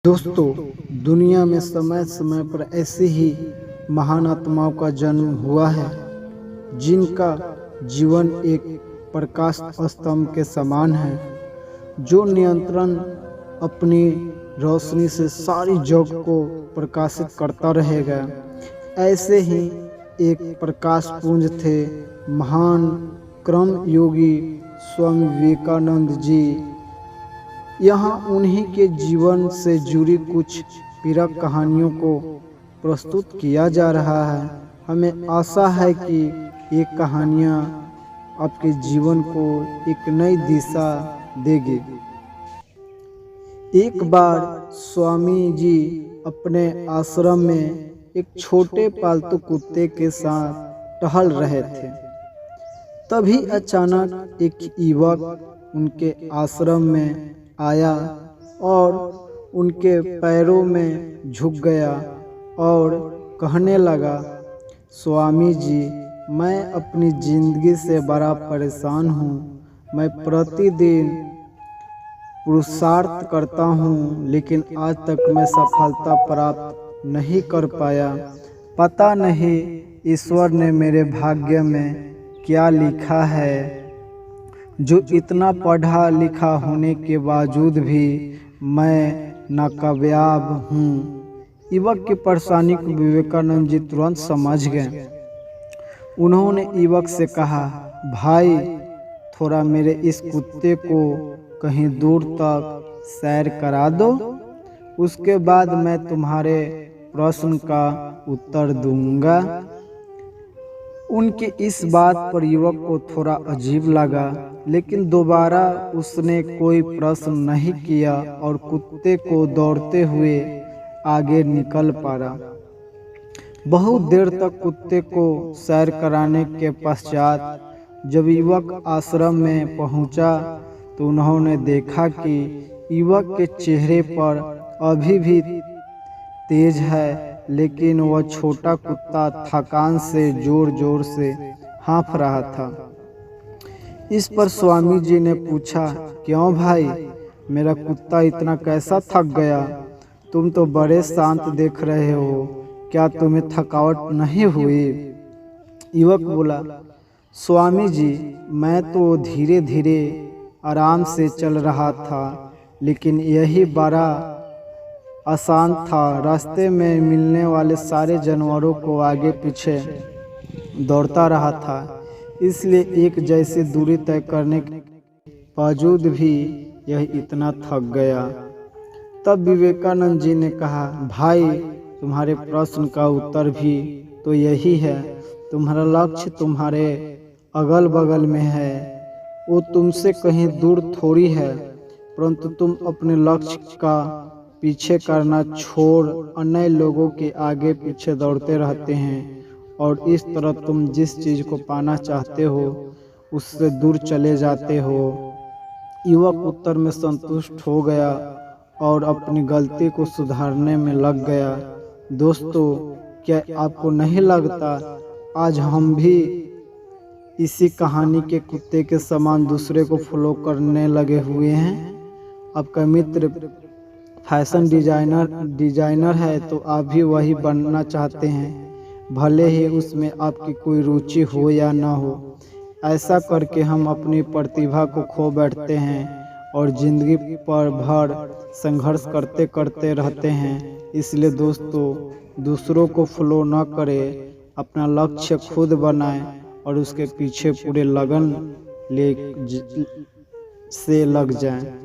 दोस्तों, दुनिया में समय समय पर ऐसे ही महान आत्माओं का जन्म हुआ है जिनका जीवन एक प्रकाश स्तंभ के समान है, जो निरंतर अपनी रोशनी से सारी जग को प्रकाशित करता रहेगा। ऐसे ही एक प्रकाश पुंज थे महान क्रम योगी स्वामी विवेकानंद जी। यहाँ उन्हीं के जीवन से जुड़ी कुछ पीरक कहानियों को प्रस्तुत किया जा रहा है। हमें आशा है कि ये कहानियाँ आपके जीवन को एक नई दिशा देगी। एक बार स्वामी जी अपने आश्रम में एक छोटे पालतू कुत्ते के साथ टहल रहे थे। तभी अचानक एक युवक उनके आश्रम में आया और उनके पैरों में झुक गया और कहने लगा, स्वामी जी, मैं अपनी ज़िंदगी से बड़ा परेशान हूँ। मैं प्रतिदिन पुरुषार्थ करता हूँ, लेकिन आज तक मैं सफलता प्राप्त नहीं कर पाया। पता नहीं ईश्वर ने मेरे भाग्य में क्या लिखा है, जो इतना पढ़ा लिखा होने के बावजूद भी मैं नाकामयाब हूँ। युवक की परेशानी को विवेकानंद जी तुरंत समझ गए। उन्होंने युवक से कहा, भाई, थोड़ा मेरे इस कुत्ते को कहीं दूर तक सैर करा दो, उसके बाद मैं तुम्हारे प्रश्न का उत्तर दूंगा। उनकी इस बात पर युवक को थोड़ा अजीब लगा, लेकिन दोबारा उसने कोई प्रश्न नहीं किया और कुत्ते को दौड़ते हुए आगे निकल पड़ा। बहुत देर तक कुत्ते को सैर कराने के पश्चात जब युवक आश्रम में पहुंचा तो उन्होंने देखा कि युवक के चेहरे पर अभी भी तेज है, लेकिन वह छोटा कुत्ता थकान से जोर जोर से हाँफ रहा था। इस पर स्वामी जी ने पूछा, क्यों भाई, मेरा कुत्ता इतना कैसा थक गया? तुम तो बड़े शांत दिख रहे हो, क्या तुम्हें थकावट नहीं हुई? युवक बोला, स्वामी जी, मैं तो धीरे धीरे आराम से चल रहा था, लेकिन यही बड़ा आसान था। रास्ते में मिलने वाले सारे जानवरों को आगे पीछे दौड़ता रहा था, इसलिए एक जैसी दूरी तय करने के बावजूद भी यह इतना थक गया। तब विवेकानंद जी ने कहा, भाई, तुम्हारे प्रश्न का उत्तर भी तो यही है। तुम्हारा लक्ष्य तुम्हारे अगल बगल में है, वो तुमसे कहीं दूर थोड़ी है, परंतु तुम अपने लक्ष्य का पीछे करना छोड़ अन्य लोगों के आगे पीछे दौड़ते रहते हैं और इस तरह तुम जिस चीज़ को पाना चाहते हो उससे दूर चले जाते हो। युवक उत्तर में संतुष्ट हो गया और अपनी गलती को सुधारने में लग गया। दोस्तों, क्या आपको नहीं लगता आज हम भी इसी कहानी के कुत्ते के समान दूसरे को फॉलो करने लगे हुए हैं? आपका मित्र फैशन डिजाइनर है तो आप भी वही बनना चाहते हैं, भले ही उसमें आपकी कोई रुचि हो या ना हो। ऐसा करके हम अपनी प्रतिभा को खो बैठते हैं और ज़िंदगी पर भर संघर्ष करते करते रहते हैं। इसलिए दोस्तों, दूसरों को फॉलो न करें, अपना लक्ष्य खुद बनाएं और उसके पीछे पूरे लगन से लग जाएं।